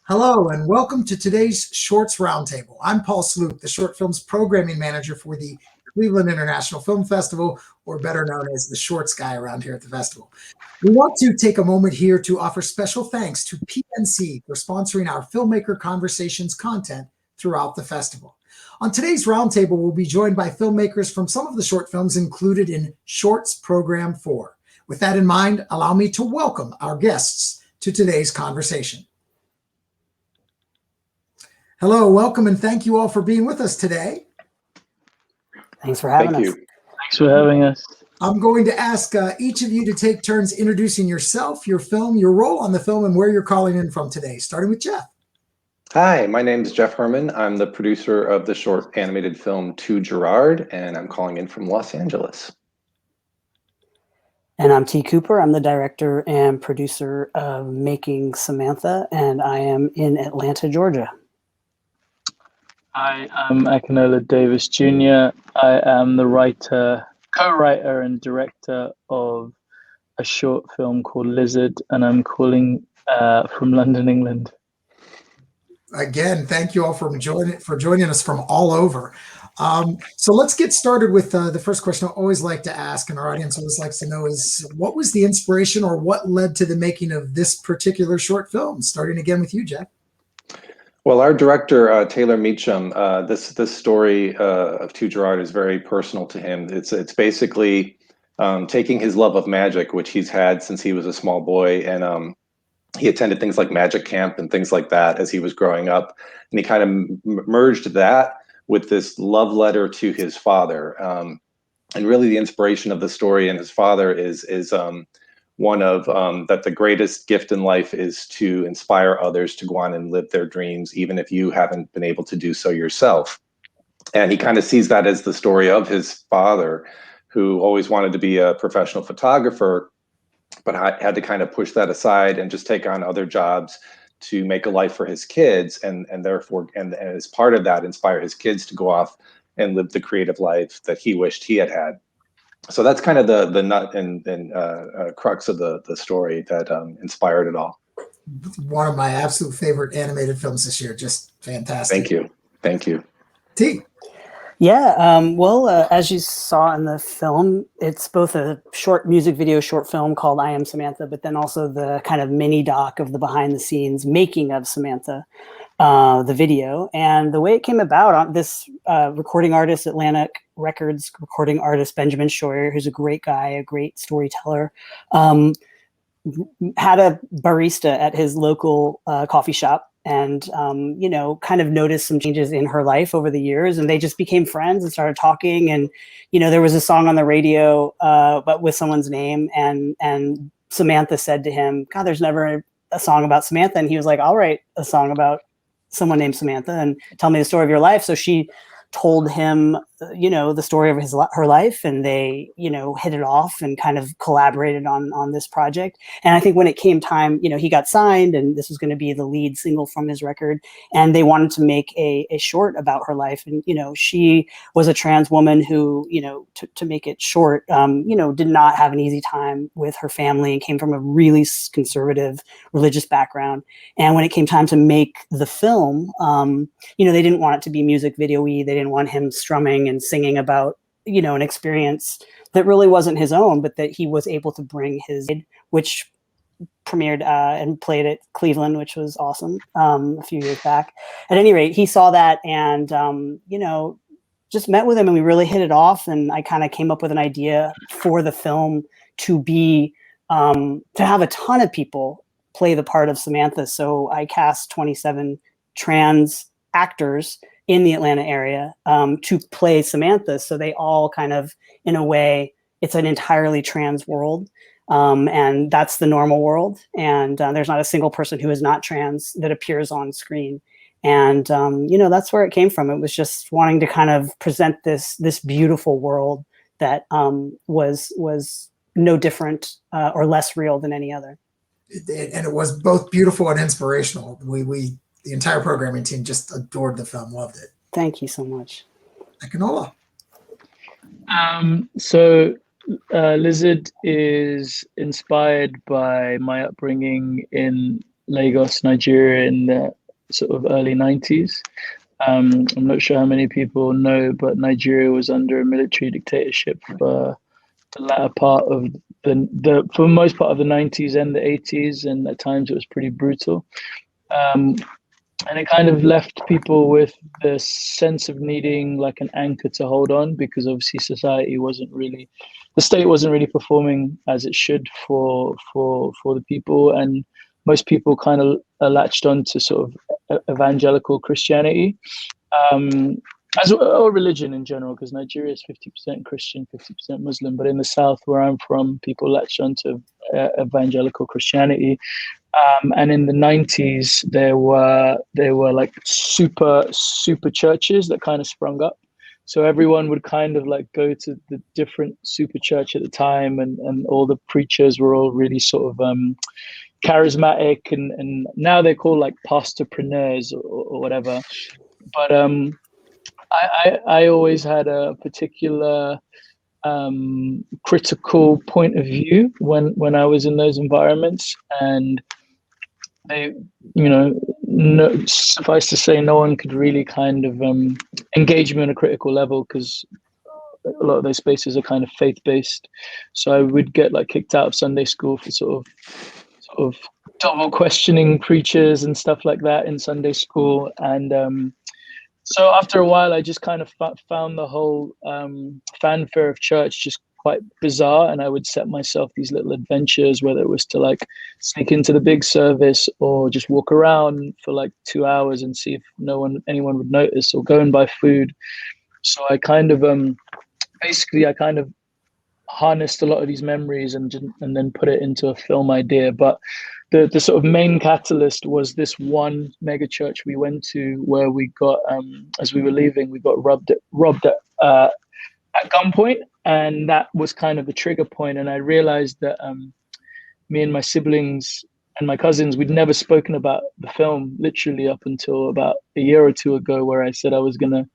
Hello, and welcome to today's Shorts Roundtable. I'm Paul Sloop, the Short Films Programming Manager for the Cleveland International Film Festival, or better known as the Shorts Guy around here at the festival. We want to take a moment here to offer special thanks to PNC for sponsoring our Filmmaker Conversations content throughout the festival. On today's roundtable, we'll be joined by filmmakers from some of the short films included in Shorts Program 4. With that in mind, allow me to welcome our guests to today's conversation. Hello, welcome, and thank you all for being with us today. Thanks for having us. Thanks for having us. I'm going to ask each of you to take turns introducing yourself, your film, your role on the film, and where you're calling in from today, starting with Jeff. Hi, my name is Jeff Herman. I'm the producer of the short animated film To Gerard, and I'm calling in from Los Angeles. And I'm T. Cooper. I'm the director and producer of Making Samantha, and I am in Atlanta, Georgia. Hi, I'm Akinola Davis Jr. I am the writer, co-writer and director of a short film called Lizard, and I'm calling from London, England. Again, thank you all for joining us from all over. So let's get started with the first question I always like to ask, and our audience always likes to know, is what was the inspiration or what led to the making of this particular short film? Starting again with you, Jeff. Well, our director, Taylor Meacham, this story of To Gerard is very personal to him. It's basically taking his love of magic, which he's had since he was a small boy, and he attended things like magic camp and things like that as he was growing up, and he kind of merged that with this love letter to his father. And really, the inspiration of the story and his father is one of that the greatest gift in life is to inspire others to go on and live their dreams, even if you haven't been able to do so yourself. And he kind of sees that as the story of his father, who always wanted to be a professional photographer, but had to kind of push that aside and just take on other jobs to make a life for his kids, and therefore, and as part of that, inspire his kids to go off and live the creative life that he wished he had had. So that's kind of the nut and crux of the story that inspired it all. One of my absolute favorite animated films this year. Just fantastic. Thank you. Thank you. T. Yeah, well, as you saw in the film, it's both a short music video, short film called I Am Samantha, but then also the kind of mini doc of the behind the scenes making of Samantha, the video. And the way it came about, this recording artist, Atlantic Records recording artist, Benjamin Scheuer, who's a great guy, a great storyteller, had a barista at his local coffee shop, and kind of noticed some changes in her life over the years, and they just became friends and started talking. And there was a song on the radio but with someone's name, and Samantha said to him, God, there's never a song about Samantha. And he was like, I'll write a song about someone named Samantha and tell me the story of your life. So she told him the story of her life, and they hit it off and kind of collaborated on this project. And I think when it came time, he got signed, and this was going to be the lead single from his record, and they wanted to make a short about her life. And she was a trans woman who to make it short, did not have an easy time with her family and came from a really conservative religious background. And when it came time to make the film, they didn't want it to be music video-y. They didn't want him strumming and singing about, an experience that really wasn't his own, but that he was able to bring which premiered and played at Cleveland, which was awesome a few years back. At any rate, he saw that and, just met with him, and we really hit it off. And I kind of came up with an idea for the film to be, to have a ton of people play the part of Samantha. So I cast 27 trans actors in the Atlanta area to play Samantha. So they all kind of, in a way, it's an entirely trans world. And that's the normal world. And there's not a single person who is not trans that appears on screen. And, that's where it came from. It was just wanting to kind of present this beautiful world that was no different or less real than any other. And it was both beautiful and inspirational. The entire programming team just adored the film, loved it. Thank you so much. Akinola. So Lizard is inspired by my upbringing in Lagos, Nigeria in the sort of early 90s. I'm not sure how many people know, but Nigeria was under a military dictatorship for the latter part of for the most part of the 90s and the 80s, and at times it was pretty brutal. And it kind of left people with the sense of needing like an anchor to hold on, because obviously the state wasn't really performing as it should for the people, and most people kind of latched on to sort of evangelical Christianity, or religion in general, because Nigeria is 50% Christian, 50% Muslim. But in the South, where I'm from, people latched on to evangelical Christianity. And in the 90s, there were like super churches that kind of sprung up. So everyone would kind of like go to the different super church at the time, and all the preachers were all really sort of charismatic, and now they're called like pastorpreneurs or whatever. But I always had a particular critical point of view when I was in those environments, and they, suffice to say, no one could really kind of engage me on a critical level, because a lot of those spaces are kind of faith-based. So I would get like kicked out of Sunday school for sort of double questioning preachers and stuff like that in Sunday school. And so after a while, I just kind of found the whole fanfare of church just quite bizarre, and I would set myself these little adventures, whether it was to like sneak into the big service or just walk around for like 2 hours and see if anyone would notice, or go and buy food. So I kind of I kind of harnessed a lot of these memories and then put it into a film idea. But the sort of main catalyst was this one mega church we went to, where we got as we were leaving, we got robbed at gunpoint, and that was kind of the trigger point. And I realized that me and my siblings and my cousins, we'd never spoken about the film, literally up until about a year or two ago, where I said I was gonna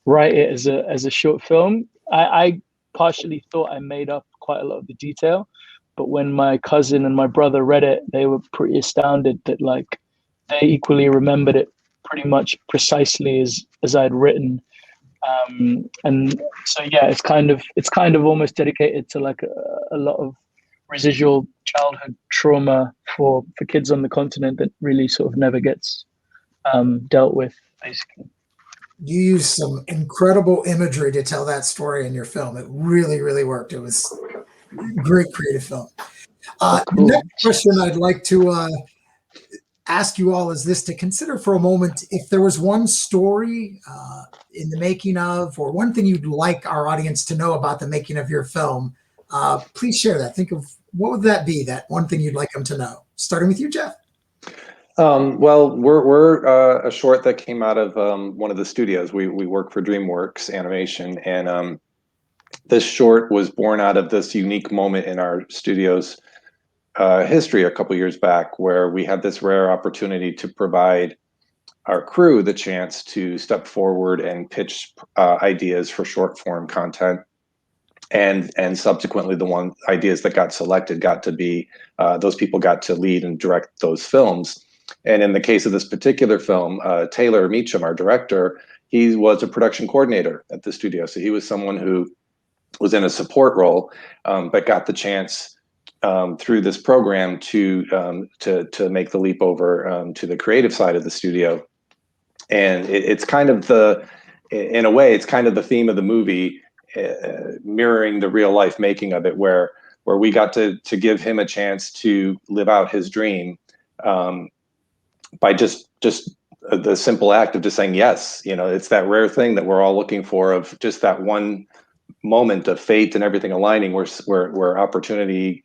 write it as a short film. I partially thought I made up quite a lot of the detail, but when my cousin and my brother read it, they were pretty astounded that like they equally remembered it pretty much precisely as I'd written. And so yeah, it's kind of almost dedicated to like a lot of residual childhood trauma for kids on the continent that really sort of never gets dealt with, basically. You used some incredible imagery to tell that story in your film. It really, really worked. It was a great creative film. Cool. The next question I'd like to ask you all is this: to consider for a moment, if there was one story in the making of, or one thing you'd like our audience to know about the making of your film, please share that. Think of what would that be, that one thing you'd like them to know. Starting with you, Jeff. Well, we're a short that came out of one of the studios. We work for DreamWorks Animation, and this short was born out of this unique moment in our studio's history a couple years back, where we had this rare opportunity to provide our crew the chance to step forward and pitch ideas for short form content. And subsequently, the ideas that got selected got to be, those people got to lead and direct those films. And in the case of this particular film, Taylor Meacham, our director, he was a production coordinator at the studio. So he was someone who was in a support role, but got the chance through this program to make the leap over to the creative side of the studio. And it's kind of in a way, it's kind of the theme of the movie, mirroring the real life making of it, where we got to give him a chance to live out his dream by just the simple act of just saying yes. It's that rare thing that we're all looking for, of just that one moment of fate and everything aligning, where opportunity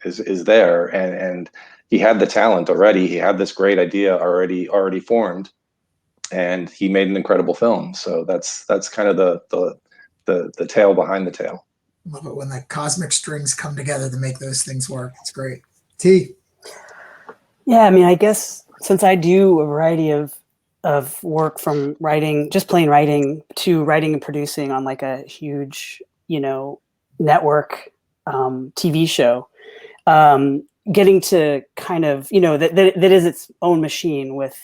is there. And he had the talent already. He had this great idea already formed, and he made an incredible film. So that's kind of the tale behind the tale. Love it when the cosmic strings come together to make those things work. It's great. T. Yeah, I mean, I guess since I do a variety of work, from writing, just plain writing, to writing and producing on like a huge, network TV show, getting to kind of, that is its own machine with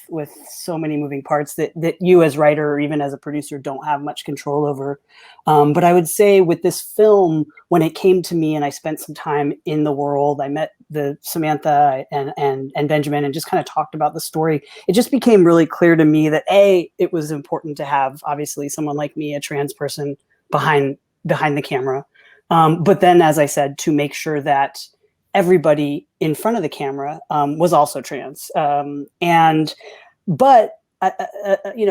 so many moving parts that you as writer or even as a producer don't have much control over. But I would say with this film, when it came to me and I spent some time in the world, I met the Samantha and Benjamin and just kind of talked about the story. It just became really clear to me that it was important to have obviously someone like me, a trans person, behind the camera. But then, as I said, to make sure that everybody in front of the camera was also trans. But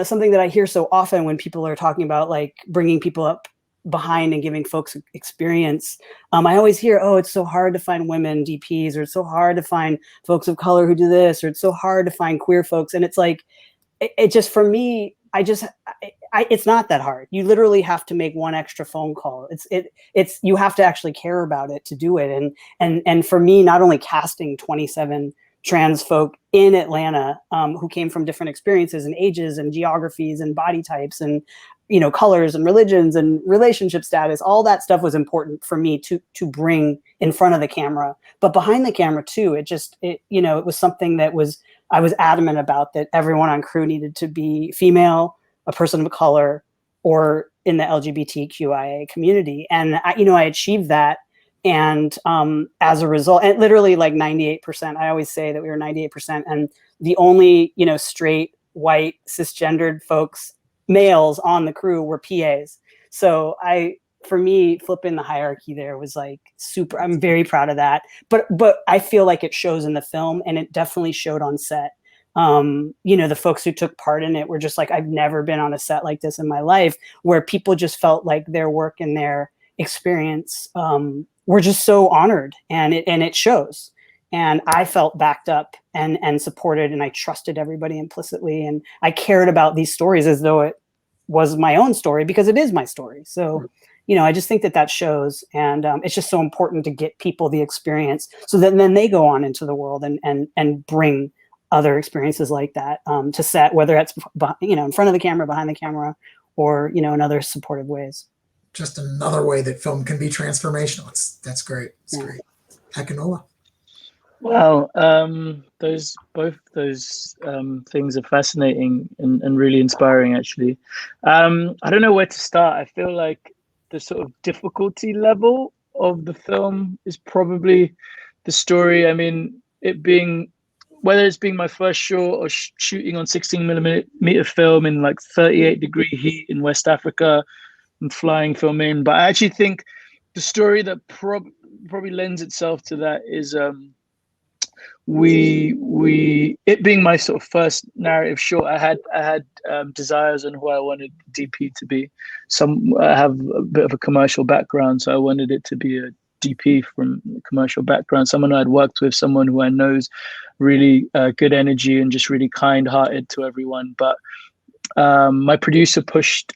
something that I hear so often when people are talking about like bringing people up behind and giving folks experience, I always hear, oh, it's so hard to find women DPs, or it's so hard to find folks of color who do this, or it's so hard to find queer folks. And it's like, it just, for me, it's not that hard. You literally have to make one extra phone call. It's you have to actually care about it to do it. And for me, not only casting 27 trans folk in Atlanta who came from different experiences and ages and geographies and body types and colors and religions and relationship status, all that stuff was important for me to bring in front of the camera. But behind the camera too, it was something that I was adamant about, that everyone on crew needed to be female, a person of color, or in the LGBTQIA community. And I achieved that. And as a result, and literally like 98%, I always say that we were 98%. And the only, straight, white, cisgendered folks, males on the crew were PAs. So for me, flipping the hierarchy there was like super, I'm very proud of that. But I feel like it shows in the film, and it definitely showed on set. The folks who took part in it were just like, I've never been on a set like this in my life, where people just felt like their work and their experience were just so honored, and it shows. And I felt backed up and supported, and I trusted everybody implicitly, and I cared about these stories as though it was my own story, because it is my story. So, I just think that shows, and it's just so important to get people the experience, so that then they go on into the world and bring other experiences like that to set, whether it's in front of the camera, behind the camera, or in other supportive ways. Just another way that film can be transformational. That's great. It's great. Akinola. Well, both those things are fascinating and really inspiring, actually. I don't know where to start. I feel like the sort of difficulty level of the film is probably the story. I mean, whether it's being my first short or shooting on 16mm film in like 38-degree heat in West Africa and flying film in. But I actually think the story that probably lends itself to that is it being my sort of first narrative short. I had desires on who I wanted DP to be. I have a bit of a commercial background, so I wanted it to be a DP from a commercial background, someone I'd worked with, someone who I know is really good energy and just really kind-hearted to everyone. But my producer pushed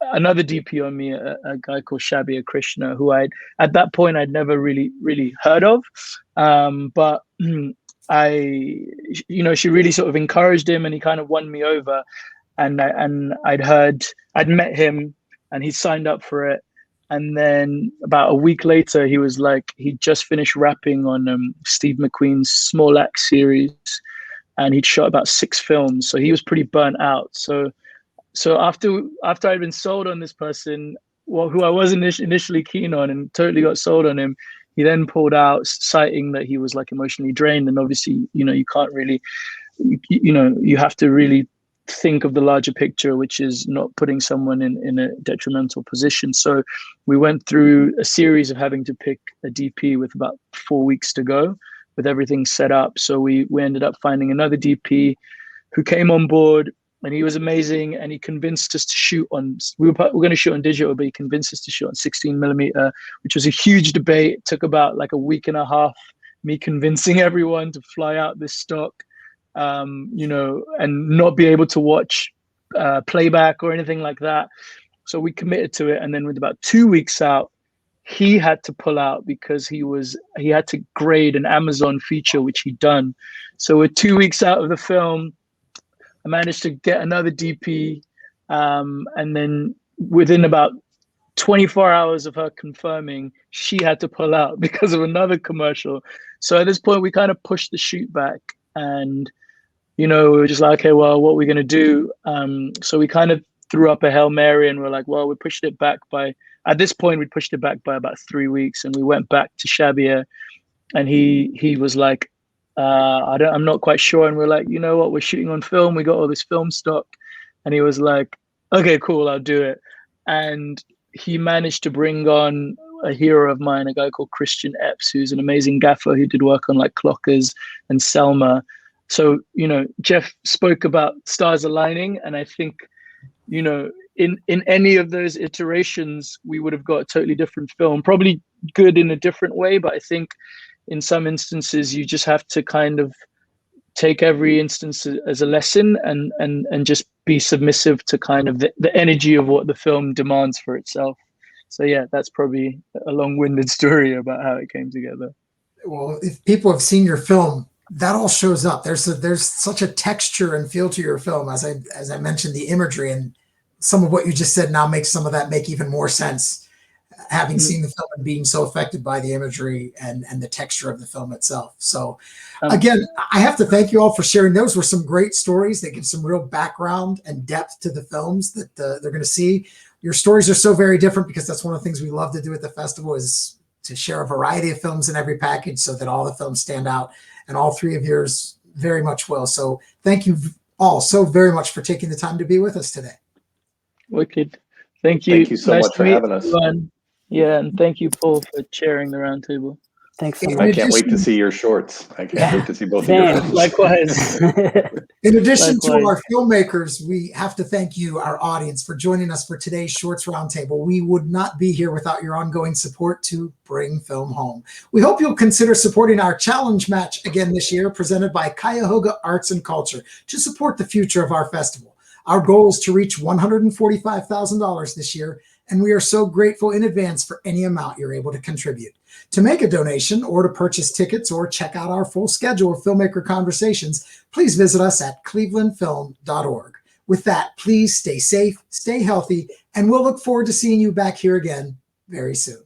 another DP on me, a guy called Shabir Krishna, who at that point I'd never really heard of. But she really sort of encouraged him, and he kind of won me over. And I'd met him, and he signed up for it. And then about a week later, he was like, he'd just finished rapping on Steve McQueen's Small Axe series, and he'd shot about 6 films. So he was pretty burnt out. So after I'd been sold on this person, who I wasn't initially keen on, and totally got sold on him, he then pulled out, citing that he was like emotionally drained. And obviously, you can't really, you have to really think of the larger picture, which is not putting someone in a detrimental position. So we went through a series of having to pick a DP with about 4 weeks to go, with everything set up. So we ended up finding another DP who came on board, and he was amazing. And he convinced us to shoot on, we were going to shoot on digital, but he convinced us to shoot on 16mm, which was a huge debate. It took about like a week and a half, me convincing everyone to fly out this stock, and not be able to watch playback or anything like that. So we committed to it. And then with about 2 weeks out, he had to pull out because he had to grade an Amazon feature, which he'd done. So we're 2 weeks out of the film. I managed to get another DP. And then within about 24 hours of her confirming, she had to pull out because of another commercial. So at this point, we kind of pushed the shoot back, and we were just like, okay, well, what are we going to do? So we kind of threw up a Hail Mary, and we're like, well, we pushed it back at this point, we pushed it back by about 3 weeks, and we went back to Xavier, and he was like, I'm not quite sure. And we're like, you know what, we're shooting on film. We got all this film stock. And he was like, okay, cool, I'll do it. And he managed to bring on a hero of mine, a guy called Christian Epps, who's an amazing gaffer who did work on like Clockers and Selma. So, Jeff spoke about stars aligning. And I think, in any of those iterations, we would have got a totally different film, probably good in a different way. But I think in some instances, you just have to kind of take every instance as a lesson and just be submissive to kind of the energy of what the film demands for itself. So yeah, that's probably a long-winded story about how it came together. Well, if people have seen your film, that all shows up. There's such a texture and feel to your film, as I mentioned, the imagery, and some of what you just said now makes some of that make even more sense, having seen the film and being so affected by the imagery and the texture of the film itself. So again, I have to thank you all for sharing. Those were some great stories that give some real background and depth to the films that they're going to see. Your stories are so very different, because that's one of the things we love to do at the festival, is to share a variety of films in every package so that all the films stand out, and all three of yours very much will. So thank you all so very much for taking the time to be with us today. Wicked. Thank you. Thank you so much for having us. Yeah, and thank you, Paul, for chairing the roundtable. Thanks so much. I can't wait to see your shorts. I can't wait to see both of your shorts. Likewise. In addition to our filmmakers, we have to thank you, our audience, for joining us for today's Shorts Roundtable. We would not be here without your ongoing support to bring film home. We hope you'll consider supporting our challenge match again this year, presented by Cuyahoga Arts and Culture, to support the future of our festival. Our goal is to reach $145,000 this year, and we are so grateful in advance for any amount you're able to contribute. To make a donation, or to purchase tickets, or check out our full schedule of filmmaker conversations, please visit us at clevelandfilm.org. With that, please stay safe, stay healthy, and we'll look forward to seeing you back here again very soon.